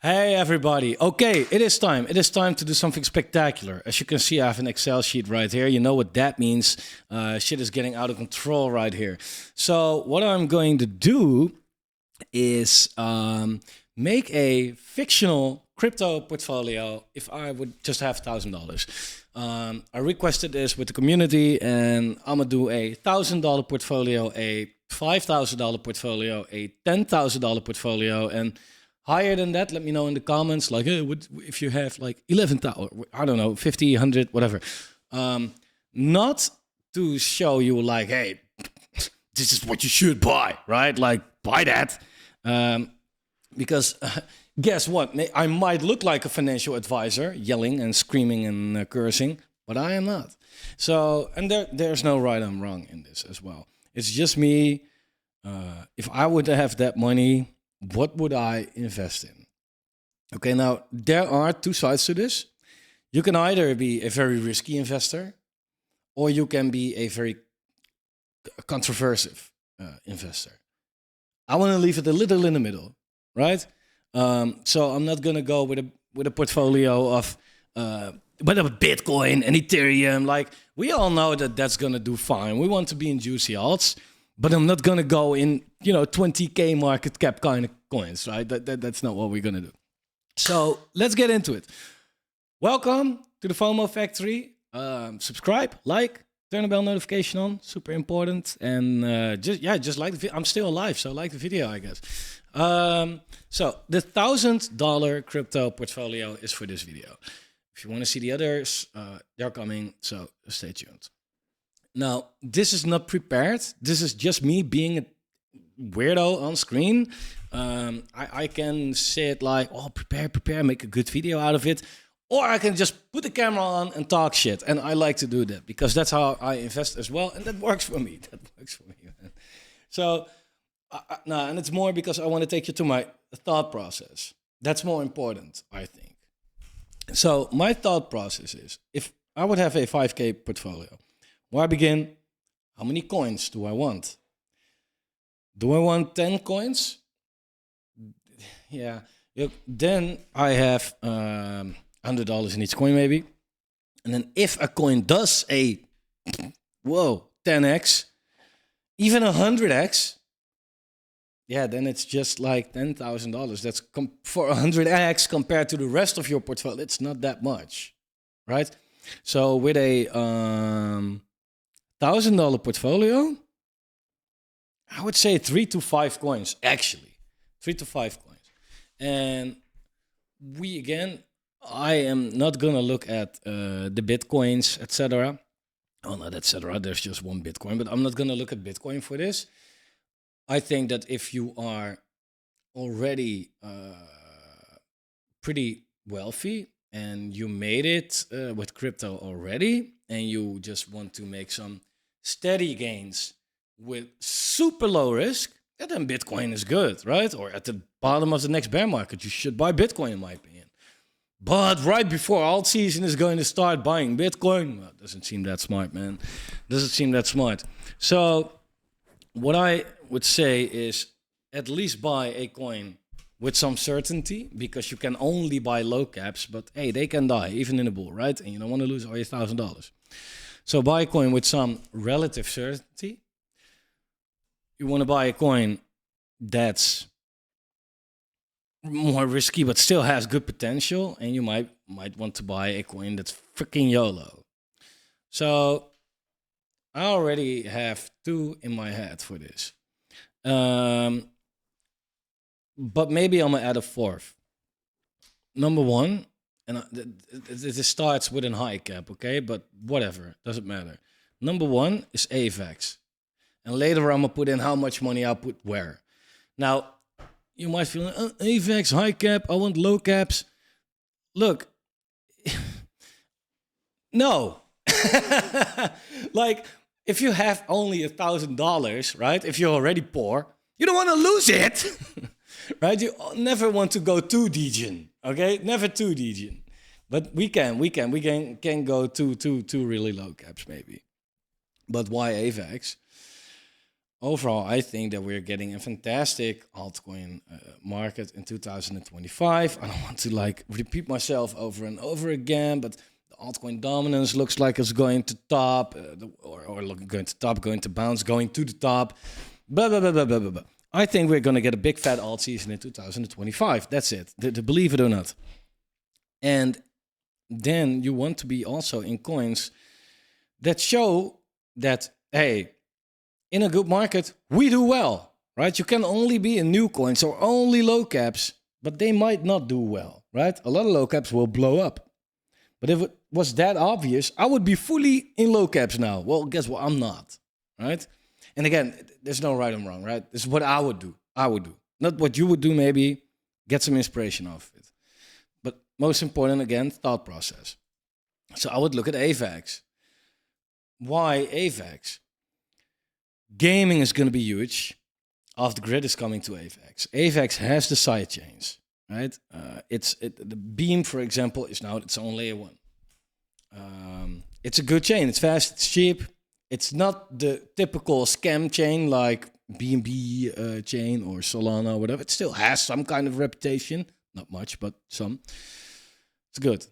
Hey everybody. Okay, it is time. It is time to do something spectacular. As you can see, I have an Excel sheet right here. You know what that means. Shit is getting out of control right here. So what I'm going to do is make a fictional crypto portfolio if I would just have $1,000. I requested this with the community and I'm gonna do a $1,000 portfolio, a $5,000 portfolio, a $10,000 portfolio, and higher than that, let me know in the comments. Like, hey, what, if you have like 11,000, I don't know, 50, 100, whatever. Not to show you like, hey, this is what you should buy, right? Like, buy that. Because guess what? I might look like a financial advisor, yelling and screaming and cursing, but I am not. So, and there's no right and wrong in this as well. It's just me. If I would have that money, what would I invest in? Okay, now there are two sides to this. You can either be a very risky investor, or you can be a very controversial investor. I want to leave it a little in the middle, right? So I'm not gonna go with a portfolio of Bitcoin and Ethereum. Like, we all know that that's gonna do fine. We want to be in juicy alts. But I'm not gonna go in, 20K market cap kind of coins, right? That's not what we're gonna do. So let's get into it. Welcome to the Fomo Factory. Subscribe, like, turn the bell notification on, super important. And just like the video. I'm still alive, so like the video, I guess. So the $1,000 crypto portfolio is for this video. If you want to see the others, they're coming, so stay tuned. Now, this is not prepared. This is just me being a weirdo on screen. I can say it like, oh, prepare, make a good video out of it. Or I can just put the camera on and talk shit. And I like to do that because that's how I invest as well. And that works for me. Man. So, and it's more because I want to take you to my thought process. That's more important, I think. So my thought process is, if I would have a 5K portfolio, where I begin, how many coins do I want? Do I want 10 coins? Yeah. Then I have $100 in each coin maybe. And then if a coin does a, 10x, even 100x, yeah, then it's just like $10,000. That's for 100x compared to the rest of your portfolio. It's not that much, right? So with a $1,000 portfolio, I would say 3 to 5 coins, actually. 3 to 5 coins. And I am not going to look at the Bitcoins, etc. Oh, not etc. There's just one Bitcoin, but I'm not going to look at Bitcoin for this. I think that if you are already pretty wealthy and you made it with crypto already, and you just want to make some steady gains with super low risk, then Bitcoin is good, right? Or at the bottom of the next bear market, you should buy Bitcoin, in my opinion. But right before alt season is going to start buying Bitcoin, well, doesn't seem that smart, man. Doesn't seem that smart. So what I would say is at least buy a coin with some certainty, because you can only buy low caps, but hey, they can die even in a bull, right? And you don't want to lose all your $1,000. So buy a coin with some relative certainty. You want to buy a coin that's more risky but still has good potential, and you might want to buy a coin that's freaking YOLO. So I already have 2 in my head for this. But maybe I'm gonna add a 4th. Number 1, and this starts with a high cap, okay? But whatever, doesn't matter. Number 1 is AVAX. And later I'm gonna put in how much money I put where. Now, you might feel, AVAX, high cap, I want low caps. Look, no. Like, if you have only $1,000, right? If you're already poor, you don't want to lose it, right? You never want to go too degen, okay? Never too degen. But we can go to really low caps maybe. But why AVAX? overall, I think that we're getting a fantastic altcoin market in 2025. I don't want to like repeat myself over and over again, but the altcoin dominance looks like it's going to top, going to top, going to bounce, going to the top, blah, blah, blah, blah, blah, blah, blah. I think we're going to get a big fat alt season in 2025. That's it, believe it or not. And then you want to be also in coins that show that, hey, in a good market, we do well, right? You can only be in new coins or only low caps, but they might not do well, right? A lot of low caps will blow up. But if it was that obvious, I would be fully in low caps now. Well, guess what? I'm not, right? And again, there's no right and wrong, right? This is what I would do. Not what you would do, maybe. Get some inspiration off it. But most important, again, thought process. So I would look at AVAX. Why AVAX? Gaming is going to be huge. Off the grid is coming to AVAX. AVAX has the side chains, right? The Beam, for example, is now its own layer one. It's a good chain. It's fast. It's cheap. It's not the typical scam chain like BNB chain or Solana or whatever. It still has some kind of reputation. Not much, but some. It's good.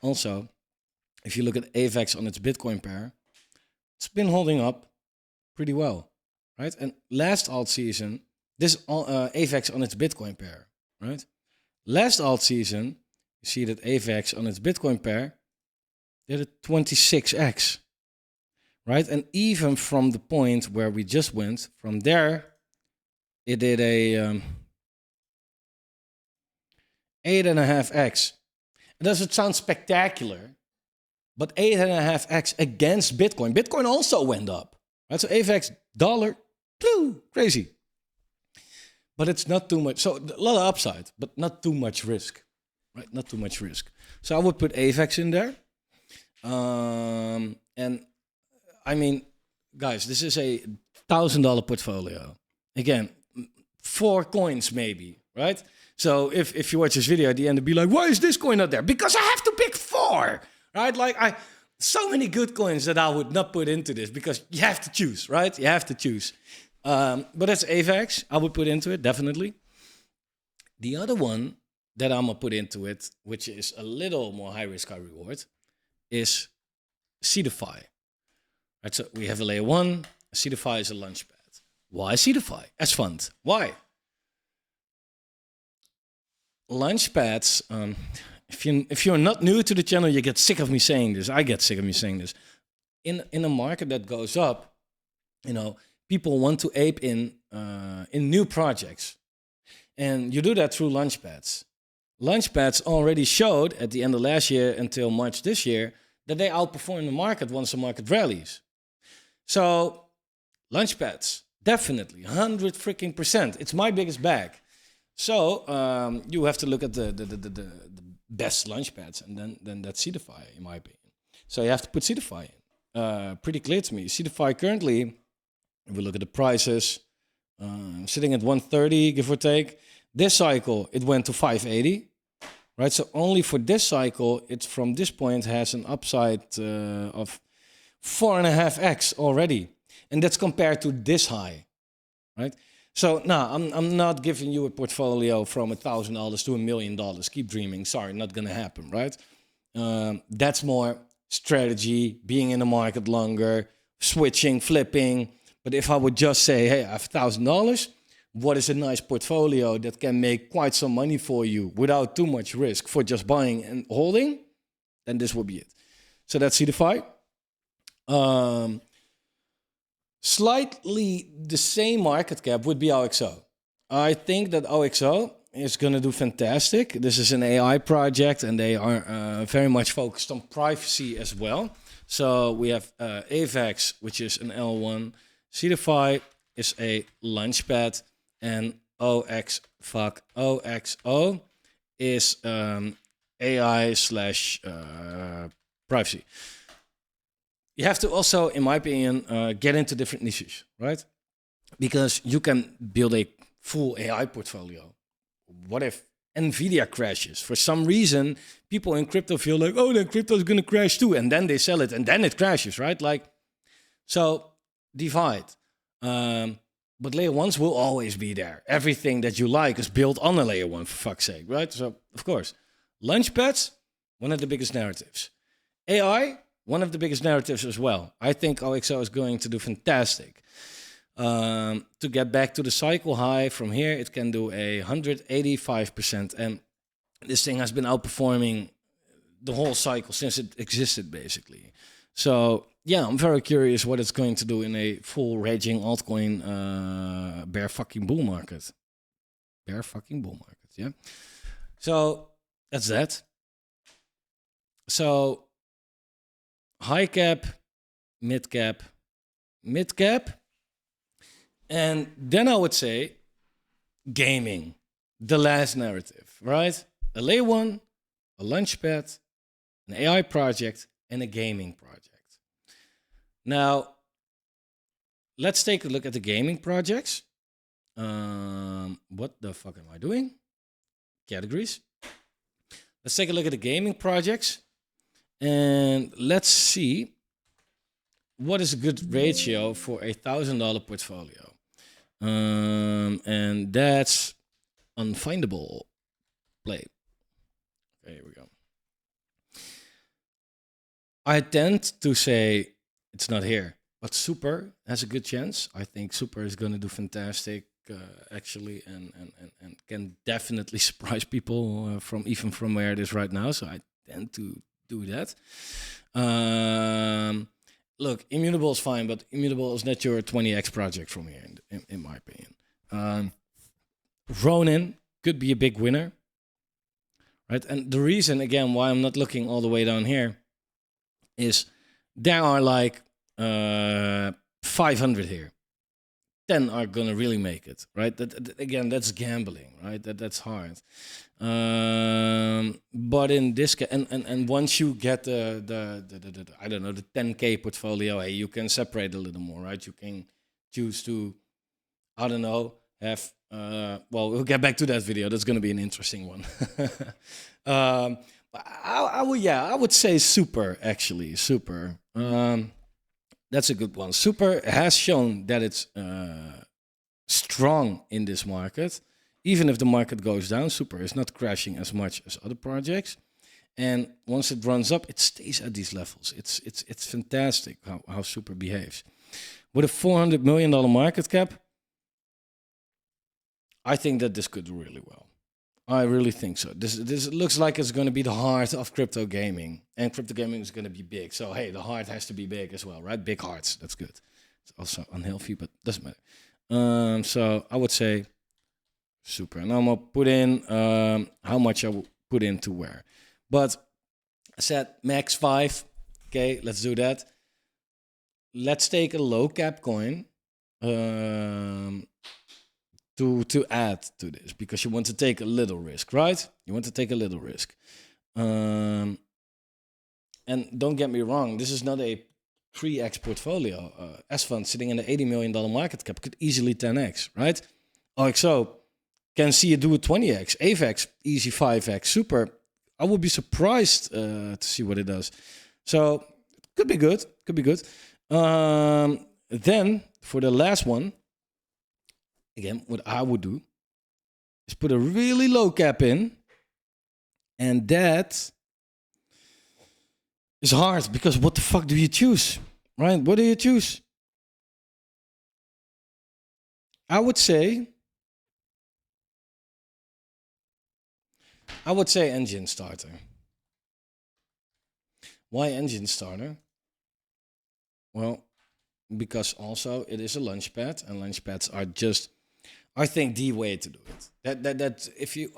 Also, if you look at AVAX on its Bitcoin pair, it's been holding up pretty well, right? And last alt season, this AVAX on its Bitcoin pair, right? Last alt season, you see that AVAX on its Bitcoin pair did a 26x, right? And even from the point where we just went, from there, it did a 8.5x. It doesn't sound spectacular, but 8.5x against Bitcoin. Bitcoin also went up, right? So AVAX dollar, crazy. But it's not too much. So a lot of upside, but not too much risk, right? Not too much risk. So I would put AVAX in there. And I mean, guys, this is a $1,000 portfolio. Again, 4 coins maybe, right? So if you watch this video at the end and be like, why is this coin not there? Because I have to pick 4, right? Like so many good coins that I would not put into this because you have to choose, right? You have to choose. But that's AVAX. I would put into it, definitely. The other one that I'm going to put into it, which is a little more high risk, high reward, is Seedify. Right, so we have a layer 1. Seedify is a launchpad. Why Seedify? As fund. Why? Launchpads, if you're not new to the channel, you get sick of me saying this. I get sick of me saying this. In a market that goes up, you know, people want to ape in new projects. And you do that through launchpads. Launchpads already showed at the end of last year until March this year that they outperform the market once the market rallies. So launchpads, definitely, 100%. It's my biggest bag. So you have to look at the best launchpads, and then that's Seedify, in my opinion. So you have to put Seedify in. Pretty clear to me. Seedify currently, if we look at the prices, sitting at 130, give or take. This cycle, it went to 580, right? So only for this cycle, it from this point has an upside of 4.5x already. And that's compared to this high, right? So no, I'm not giving you a portfolio from $1,000 to $1 million. Keep dreaming. Sorry, not gonna happen, right? That's more strategy, being in the market longer, switching, flipping. But if I would just say, hey, I have $1,000, what is a nice portfolio that can make quite some money for you without too much risk for just buying and holding, then this will be it. So that's Seedify. Slightly the same market cap would be OXO. I think that OXO is going to do fantastic. This is an AI project, and they are very much focused on privacy as well. So we have AVAX, which is an L1. Seedify is a launchpad, and OXO is AI slash privacy. You have to also, in my opinion, get into different niches, right? Because you can build a full AI portfolio. What if NVIDIA crashes? For some reason, people in crypto feel like, oh, then crypto is going to crash too. And then they sell it and then it crashes, right? Like, so divide. But layer ones will always be there. Everything that you like is built on a layer one, for fuck's sake, right? So, of course, Launchpads, one of the biggest narratives. AI, one of the biggest narratives as well. I think OXO is going to do fantastic. To get back to the cycle high from here, it can do 185%. And this thing has been outperforming the whole cycle since it existed, basically. So, yeah, I'm very curious what it's going to do in a full raging altcoin bear fucking bull market. Bear fucking bull market, yeah. So, that's that. So, high cap, mid cap, and then I would say gaming, the last narrative, right? A layer one, a launchpad, an AI project, and a gaming project. Now, let's take a look at the gaming projects. What the fuck am I doing? Categories. Let's take a look at the gaming projects. And let's see what is a good ratio for a $1,000 portfolio. And that's unfindable. Play. Okay, here we go. I tend to say it's not here, but Super has a good chance. I think Super is going to do fantastic, actually, and can definitely surprise people from where it is right now. So I tend to do that. Look, Immutable is fine, but Immutable is not your 20x project from here, in my opinion. Ronin could be a big winner, right? And the reason, again, why I'm not looking all the way down here is there are like 500 here. 10 are gonna really make it, right? Again, that's gambling, right? That's hard. But in this case, and once you get the I don't know, the 10K portfolio, hey, you can separate a little more, right? You can choose to, I don't know, have well, we'll get back to that video. That's gonna be an interesting one. I would say Super, actually. Super. That's a good one. Super has shown that it's strong in this market. Even if the market goes down, Super is not crashing as much as other projects. And once it runs up, it stays at these levels. It's fantastic how Super behaves. With a $400 million market cap, I think that this could do really well. I really think so. This looks like it's going to be the heart of crypto gaming. And crypto gaming is going to be big. So, hey, the heart has to be big as well, right? Big hearts. That's good. It's also unhealthy, but doesn't matter. So I would say Super. And I'm going to put in how much I will put into where. But I said max 5. Okay, let's do that. Let's take a low cap coin. To add to this, because you want to take a little risk, right? You want to take a little risk. And don't get me wrong, this is not a 3x portfolio. S-Fund sitting in an $80 million market cap could easily 10x, right? OXO can see it do a 20x. AVEX, easy 5x. Super, I would be surprised to see what it does. So, could be good, could be good. Then, for the last one, again, what I would do is put a really low cap in, and that is hard because what the fuck do you choose, right? What do you choose? I would say engine starter. Why engine starter? Well, because also it is a launchpad, and launchpads are just, I think, the way to do it. That if you,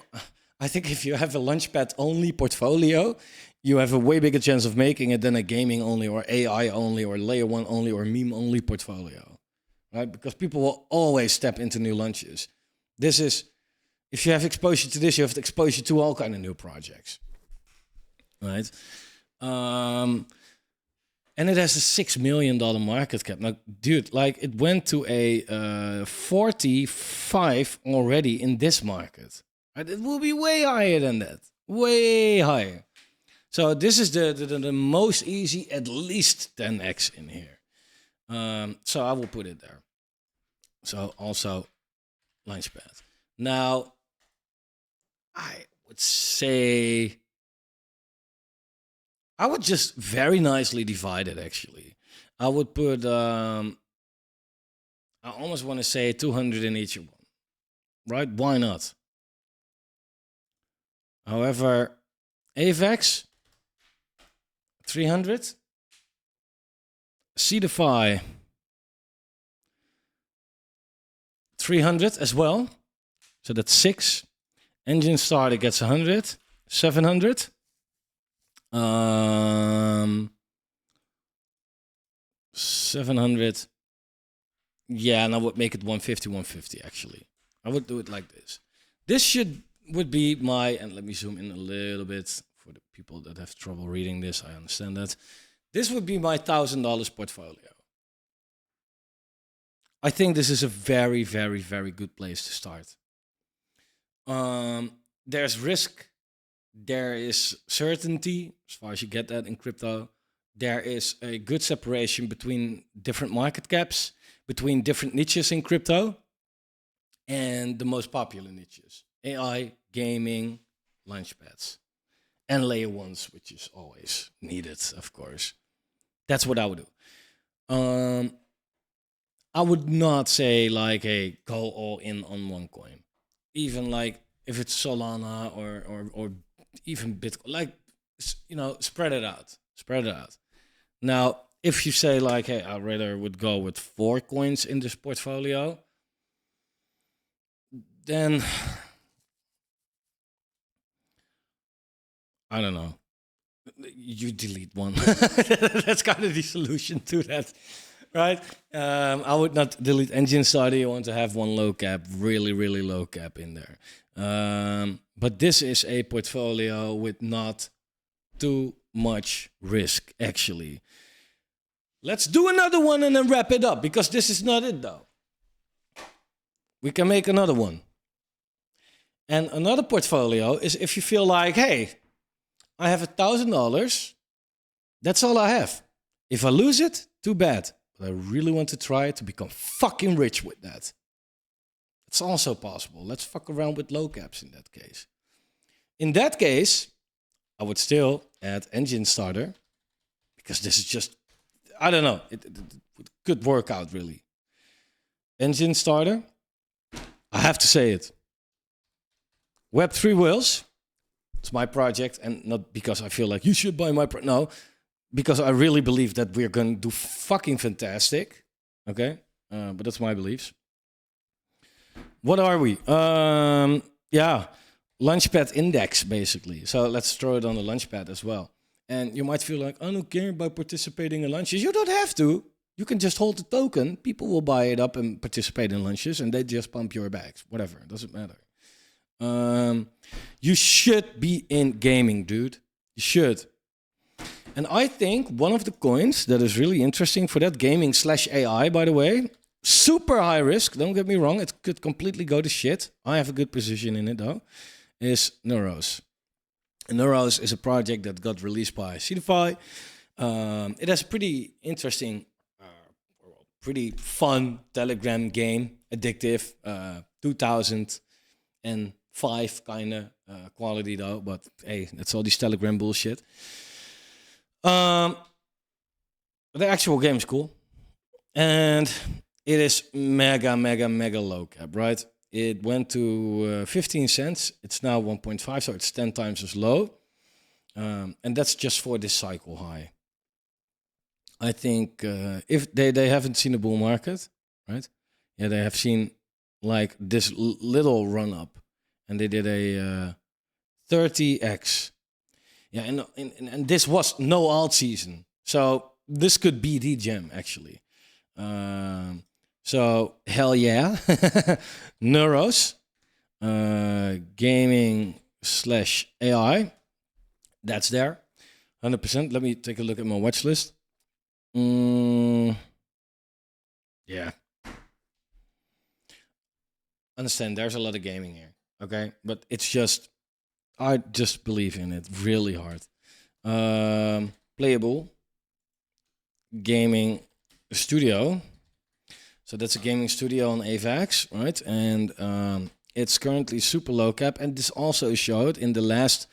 I think if you have a launchpad only portfolio, you have a way bigger chance of making it than a gaming only or AI only or layer one only or meme only portfolio, right? Because people will always step into new launches. This is, if you have exposure to this, you have exposure to all kind of new projects, right? And it has a $6 million market cap. Now, dude, like it went to a 45 already in this market. Right? It will be way higher than that. Way higher. So this is the most easy, at least 10x in here. So I will put it there. So also Launchpad. Now, I would say I would just very nicely divide it. Actually, I would put. I almost want to say 200 in each one. Right? Why not? However, AVAX 300, Seedify 300 as well. So that's 6. Engine Starter gets 100, 700. 700. Yeah, and I would make it 150, 150 actually. I would do it like this. This would be my, and let me zoom in a little bit for the people that have trouble reading this. I understand that. This would be my $1,000 portfolio. I think this is a very, very, very good place to start. There's risk, there is certainty, as far as you get that in crypto. There is a good separation between different market caps, between different niches in crypto, and the most popular niches: AI, gaming, launchpads, and layer ones, which is always needed, of course. That's what I would do. I would not say like, hey, go all in on one coin. Even like if it's Solana or even Bitcoin, like, spread it out. Spread it out. Now, if you say like, hey, I rather would go with 4 coins in this portfolio, then I don't know. You delete one. That's kind of the solution to that, right? I would not delete Engine Starter. You want to have one low cap, really, really low cap in there. But this is a portfolio with not too much risk, actually. Let's do another one and then wrap it up, because this is not it, though. We can make another one. And another portfolio is if you feel like, hey, I have $1,000. That's all I have. If I lose it, too bad. But I really want to try to become fucking rich with that. It's also possible. Let's fuck around with low caps in that case. In that case, I would still add Engine Starter, because this is just, I don't know, it could work out really. Engine Starter, I have to say it. Web3 Whales, it's my project, and not because I feel like you should buy my no, because I really believe that we're going to do fucking fantastic. Okay? But that's my beliefs. What are we? Yeah, Launchpad Index, basically. So let's throw it on the Launchpad as well. And you might feel like, I don't care about participating in lunches. You don't have to. You can just hold the token. People will buy it up and participate in lunches, and they just pump your bags. Whatever, it doesn't matter. You should be in gaming, dude. You should. And I think one of the coins that is really interesting for that, gaming / AI, by the way, super high risk, don't get me wrong, it could completely go to shit. I have a good position in it, though, is Neuros. Neuros is a project that got released by Seedify. It has a pretty interesting, pretty fun Telegram game, addictive, 2005 kind of quality though, but hey, that's all this Telegram bullshit. The actual game is cool, and it is mega low cap, right? It went to 15 cents. It's now 1.5, so it's 10 times as low. And that's just for this cycle high. I think if they haven't seen a bull market, right? Yeah, they have seen like this little run up, and they did a 30x. Yeah, and this was no alt season, so this could be the gem actually. So hell yeah, Neuros, gaming / AI, that's there, 100%. Let me take a look at my watch list. Yeah, understand. There's a lot of gaming here, okay, but it's just, I just believe in it really hard. Playable gaming studio. So that's a gaming studio on AVAX, right? And it's currently super low cap. And this also showed in the last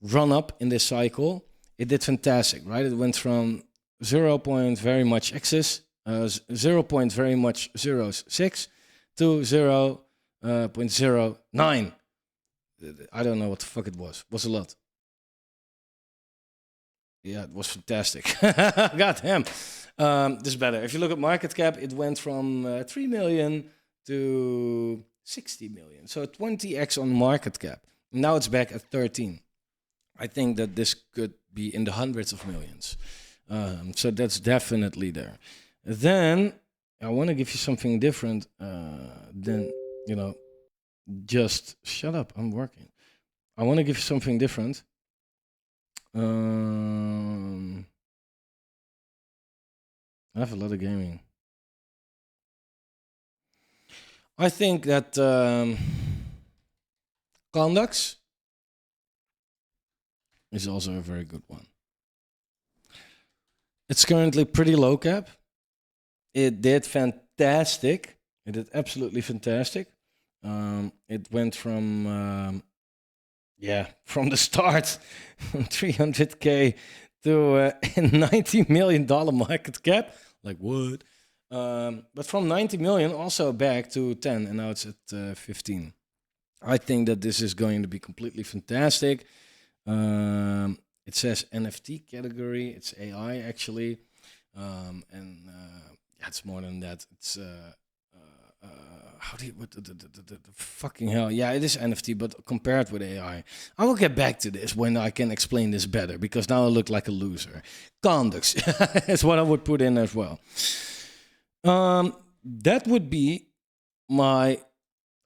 run up in this cycle, it did fantastic, right? It went from 0 point very much X's, 0 point very much zeros 6 to 0.09. I don't know what the fuck it was. It was a lot. Yeah, it was fantastic. God damn. This is better. If you look at market cap, it went from 3 million to 60 million. So 20x on market cap. Now it's back at 13. I think that this could be in the hundreds of millions. So that's definitely there. Then I want to give you something different than, you know, just shut up. I'm working. I want to give you something different. I have a lot of gaming. I think that Conducts is also a very good one. It's currently pretty low cap. It did fantastic. It did absolutely fantastic. It went from from the start, 300K to a $90 million market cap. Like what? But from 90 million also back to 10, and now it's at 15. I think that this is going to be completely fantastic. It says NFT category. It's AI actually, and it's more than that. It's how do you what the fucking hell? Yeah, it is NFT, but compared with AI, I will get back to this when I can explain this better, because now I look like a loser. Conducts is what I would put in as well. That would be my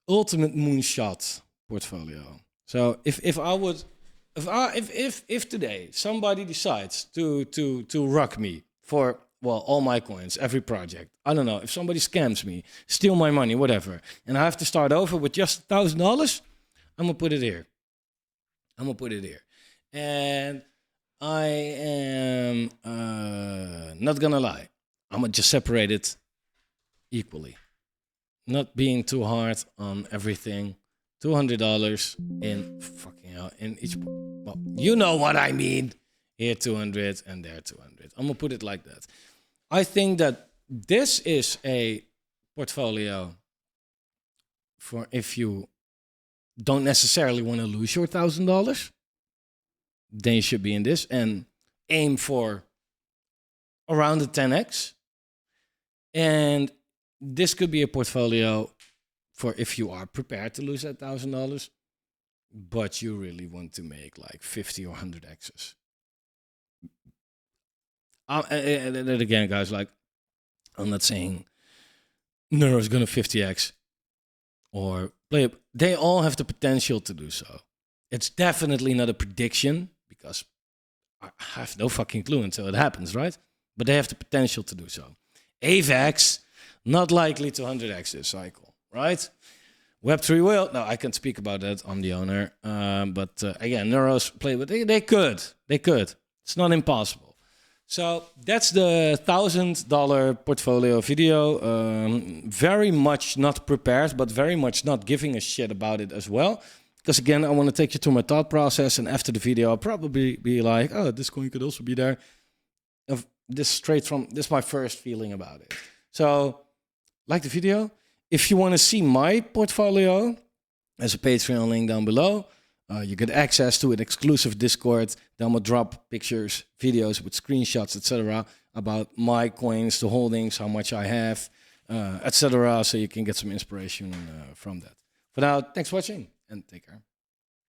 ultimate moonshot portfolio. So if today somebody decides to rock me for all my coins, every project, I don't know, if somebody scams me, steal my money, whatever, and I have to start over with just $1,000, I'm gonna put it here. And I am not gonna lie, I'm gonna just separate it equally, not being too hard on everything. $200 in fucking hell in each. Well, you know what I mean. Here 200 and there 200. I'm gonna put it like that. I think that this is a portfolio for if you don't necessarily want to lose your $1,000, then you should be in this and aim for around the 10x. And this could be a portfolio for if you are prepared to lose that $1,000, but you really want to make like 50 or 100 X's. And again, guys, like, I'm not saying Neuro is going to 50x or play it. They all have the potential to do so. It's definitely not a prediction because I have no fucking clue until it happens, right? But they have the potential to do so. AVAX, not likely to 100x this cycle, right? Web3 will. No, I can't speak about that. I'm the owner. But again, Neuros play with they could. It's not impossible. So that's the $1,000 portfolio video. Very much not prepared, but very much not giving a shit about it as well. Because again, I want to take you through my thought process, and after the video, I'll probably be like, "Oh, this coin could also be there." This is my first feeling about it. So, like the video. If you want to see my portfolio, there's a Patreon link down below. You get access to an exclusive Discord. Then we'll drop pictures, videos with screenshots, etc. about my coins, the holdings, how much I have, etc. So you can get some inspiration from that. For now, thanks for watching and take care.